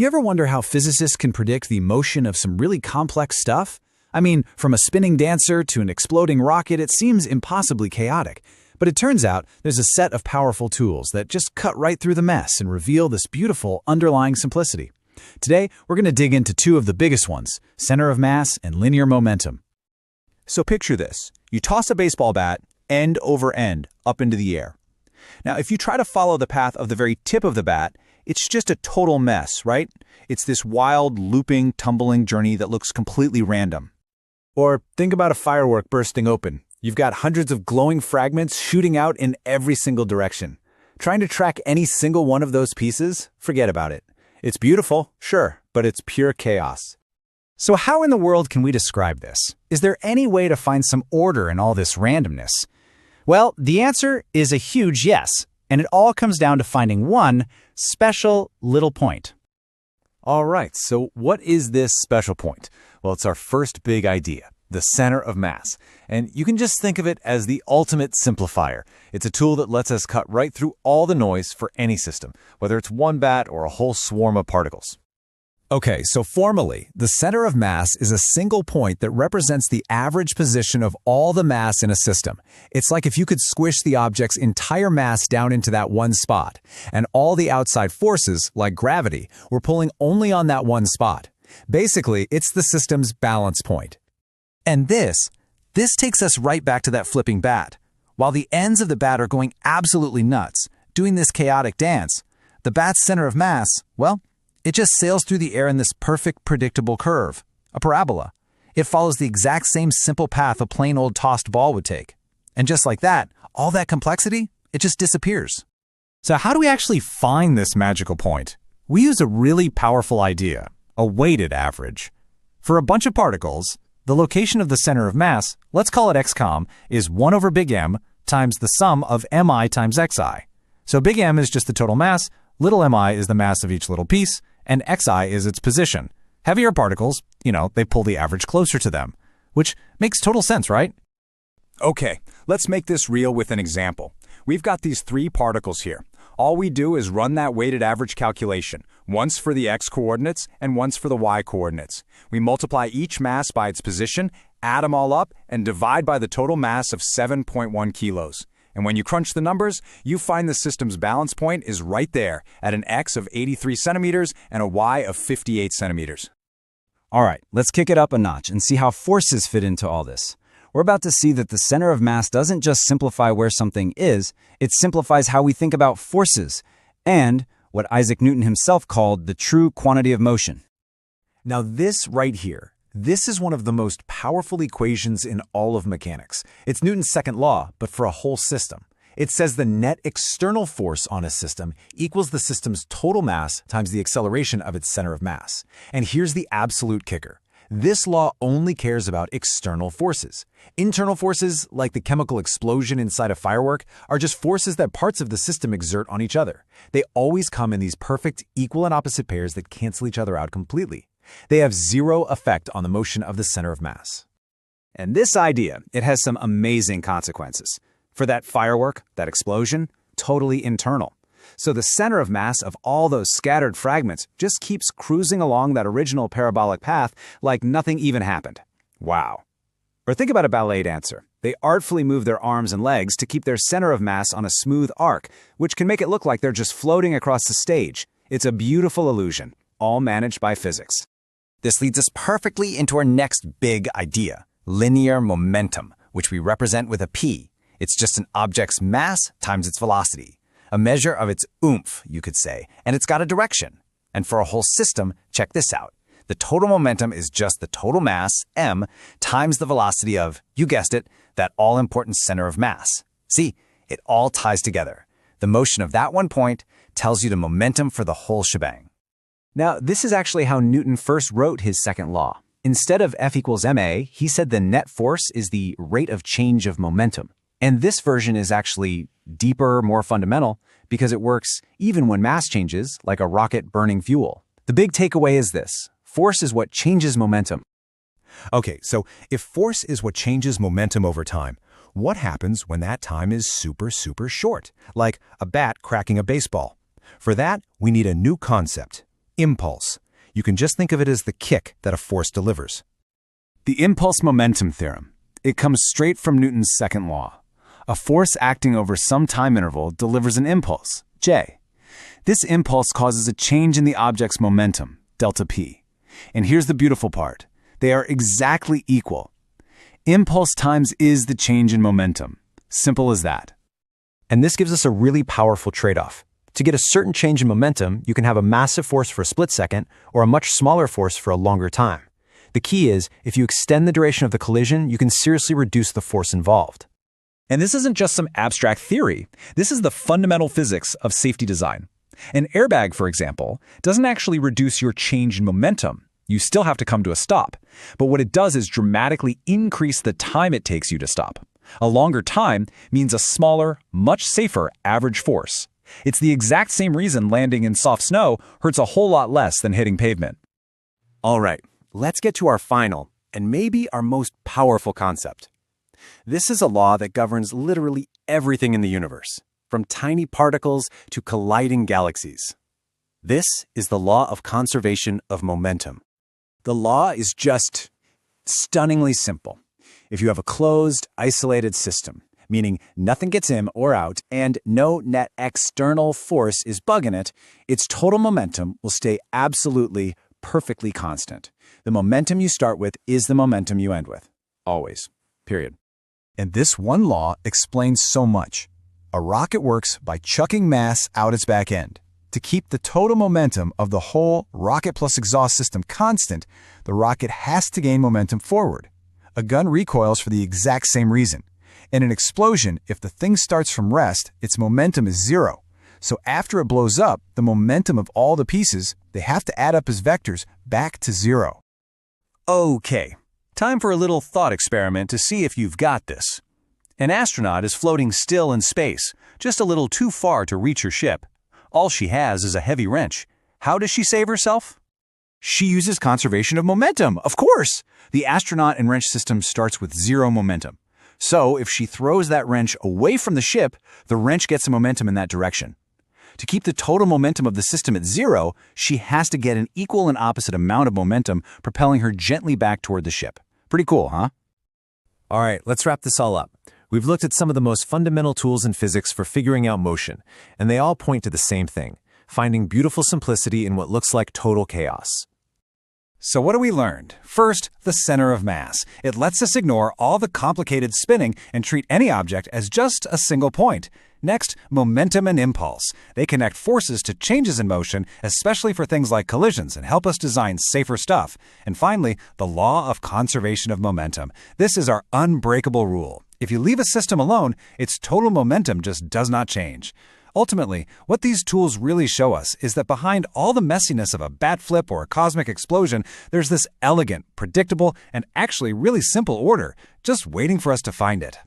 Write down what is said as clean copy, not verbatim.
You ever wonder how physicists can predict the motion of some really complex stuff? I mean, from a spinning dancer to an exploding rocket, it seems impossibly chaotic. But it turns out there's a set of powerful tools that just cut right through the mess and reveal this beautiful underlying simplicity. Today, we're going to dig into two of the biggest ones, center of mass and linear momentum. So picture this. You toss a baseball bat end over end up into the air. Now, if you try to follow the path of the very tip of the bat, it's just a total mess, right? It's this wild, looping, tumbling journey that looks completely random. Or think about a firework bursting open. You've got hundreds of glowing fragments shooting out in every single direction. Trying to track any single one of those pieces? Forget about it. It's beautiful, sure, but it's pure chaos. So how in the world can we describe this? Is there any way to find some order in all this randomness? Well, the answer is a huge yes, and it all comes down to finding one special little point. All right, so what is this special point? Well, it's our first big idea, the center of mass. And you can just think of it as the ultimate simplifier. It's a tool that lets us cut right through all the noise for any system, whether it's one bat or a whole swarm of particles. Okay, so formally, the center of mass is a single point that represents the average position of all the mass in a system. It's like if you could squish the object's entire mass down into that one spot, and all the outside forces, like gravity, were pulling only on that one spot. Basically, it's the system's balance point. And this takes us right back to that flipping bat. While the ends of the bat are going absolutely nuts, doing this chaotic dance, the bat's center of mass, well, it just sails through the air in this perfect, predictable curve, a parabola. It follows the exact same simple path a plain old tossed ball would take. And just like that, all that complexity, it just disappears. So how do we actually find this magical point? We use a really powerful idea, a weighted average. For a bunch of particles, the location of the center of mass, let's call it xcom, is 1 over big M times the sum of mi times xi. So big M is just the total mass, little mi is the mass of each little piece, and xi is its position. Heavier particles, they pull the average closer to them, which makes total sense, right? Okay, let's make this real with an example. We've got these 3 particles here. All we do is run that weighted average calculation, once for the x-coordinates and once for the y-coordinates. We multiply each mass by its position, add them all up, and divide by the total mass of 7.1 kilos. And when you crunch the numbers, you find the system's balance point is right there at an x of 83 centimeters and a y of 58 centimeters. All right, let's kick it up a notch and see how forces fit into all this. We're about to see that the center of mass doesn't just simplify where something is, it simplifies how we think about forces and what Isaac Newton himself called the true quantity of motion. Now this right here, this is one of the most powerful equations in all of mechanics. It's Newton's second law, but for a whole system. It says the net external force on a system equals the system's total mass times the acceleration of its center of mass. And here's the absolute kicker. This law only cares about external forces. Internal forces, like the chemical explosion inside a firework, are just forces that parts of the system exert on each other. They always come in these perfect equal and opposite pairs that cancel each other out completely. They have zero effect on the motion of the center of mass. And this idea, it has some amazing consequences. For that firework, that explosion, totally internal. So the center of mass of all those scattered fragments just keeps cruising along that original parabolic path like nothing even happened. Wow. Or think about a ballet dancer. They artfully move their arms and legs to keep their center of mass on a smooth arc, which can make it look like they're just floating across the stage. It's a beautiful illusion, all managed by physics. This leads us perfectly into our next big idea, linear momentum, which we represent with a P. It's just an object's mass times its velocity, a measure of its oomph, you could say, and it's got a direction. And for a whole system, check this out. The total momentum is just the total mass, m, times the velocity of, you guessed it, that all-important center of mass. See, it all ties together. The motion of that one point tells you the momentum for the whole shebang. Now, this is actually how Newton first wrote his second law. Instead of F equals ma, he said the net force is the rate of change of momentum. And this version is actually deeper, more fundamental, because it works even when mass changes, like a rocket burning fuel. The big takeaway is this. Force is what changes momentum. Okay, so if force is what changes momentum over time, what happens when that time is super short, like a bat cracking a baseball? For that, we need a new concept, Impulse. You can just think of it as the kick that a force delivers. The impulse momentum theorem. It comes straight from Newton's second law. A force acting over some time interval delivers an impulse, J. This impulse causes a change in the object's momentum, delta P. And here's the beautiful part. They are exactly equal. Impulse times is the change in momentum. Simple as that. And this gives us a really powerful trade-off. To get a certain change in momentum, you can have a massive force for a split second or a much smaller force for a longer time. The key is, if you extend the duration of the collision, you can seriously reduce the force involved. And this isn't just some abstract theory. This is the fundamental physics of safety design. An airbag, for example, doesn't actually reduce your change in momentum. You still have to come to a stop. But what it does is dramatically increase the time it takes you to stop. A longer time means a smaller, much safer average force. It's the exact same reason landing in soft snow hurts a whole lot less than hitting pavement. All right, let's get to our final, and maybe our most powerful concept. This is a law that governs literally everything in the universe, from tiny particles to colliding galaxies. This is the law of conservation of momentum. The law is just stunningly simple. If you have a closed, isolated system, meaning nothing gets in or out and no net external force is bugging it, its total momentum will stay absolutely, perfectly constant. The momentum you start with is the momentum you end with. Always. Period. And this one law explains so much. A rocket works by chucking mass out its back end. To keep the total momentum of the whole rocket plus exhaust system constant, the rocket has to gain momentum forward. A gun recoils for the exact same reason. In an explosion, if the thing starts from rest, its momentum is zero. So after it blows up, the momentum of all the pieces, they have to add up as vectors back to zero. Okay, time for a little thought experiment to see if you've got this. An astronaut is floating still in space, just a little too far to reach her ship. All she has is a heavy wrench. How does she save herself? She uses conservation of momentum, of course. The astronaut and wrench system starts with zero momentum. So if she throws that wrench away from the ship, the wrench gets some momentum in that direction. To keep the total momentum of the system at zero, she has to get an equal and opposite amount of momentum, propelling her gently back toward the ship. Pretty cool, huh? All right, let's wrap this all up. We've looked at some of the most fundamental tools in physics for figuring out motion, and they all point to the same thing, finding beautiful simplicity in what looks like total chaos. So what we learned? First, the center of mass. It lets us ignore all the complicated spinning and treat any object as just a single point. Next, momentum and impulse. They connect forces to changes in motion, especially for things like collisions, and help us design safer stuff. And finally, the law of conservation of momentum. This is our unbreakable rule. If you leave a system alone, its total momentum just does not change. Ultimately, what these tools really show us is that behind all the messiness of a bat flip or a cosmic explosion, there's this elegant, predictable, and actually really simple order, just waiting for us to find it.